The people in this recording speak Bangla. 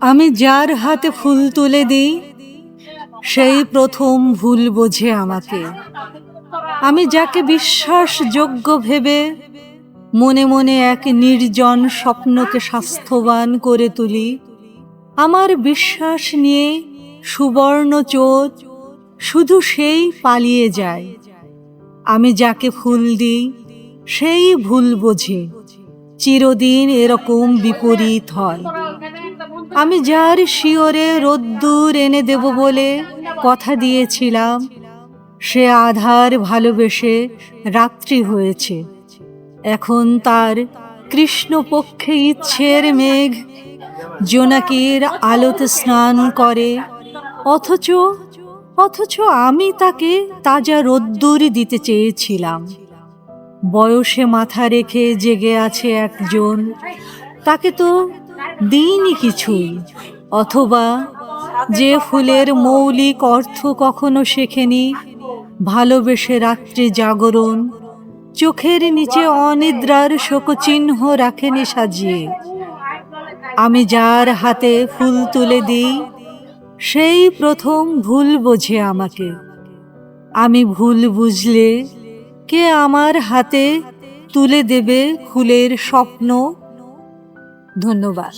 আমি যার হাতে ফুল তুলে দিই সেই প্রথম ভুল বোঝে আমাকে। আমি যাকে বিশ্বাসযোগ্য ভেবে মনে মনে এক নির্জন স্বপ্নকে স্বাস্থ্যবান করে তুলি, আমার বিশ্বাস নিয়ে সুবর্ণ চোর শুধু সেই পালিয়ে যায়। আমি যাকে ফুল দিই সেই ভুল বোঝে, চিরদিন এরকম বিপরীত হয়। আমি যার শিয়রে রোদ্দুর এনে দেব বলে কথা দিয়েছিলাম, সে আধার ভালোবেসে রাত্রি হয়েছে। এখন তার কৃষ্ণপক্ষে ইচ্ছের মেঘ জোনাকির আলোতে স্নান করে, অথচ আমি তাকে তাজা রোদ্দুর দিতে চেয়েছিলাম। বয়সে মাথা রেখে জেগে আছে একজন, তাকে তো দিইনি কিছুই। অথবা যে ফুলের মৌলিক অর্থ কখনো শেখেনি, ভালোবেসে রাত্রি জাগরণ, চোখের নিচে অনিদ্রার শোকচিহ্ন রাখেনি সাজিয়ে। আমি যার হাতে ফুল তুলে দিই সেই প্রথম ভুল বোঝে আমাকে। আমি ভুল বুঝলে কে আমার হাতে তুলে দেবে ফুলের স্বপ্ন? ধন্যবাদ।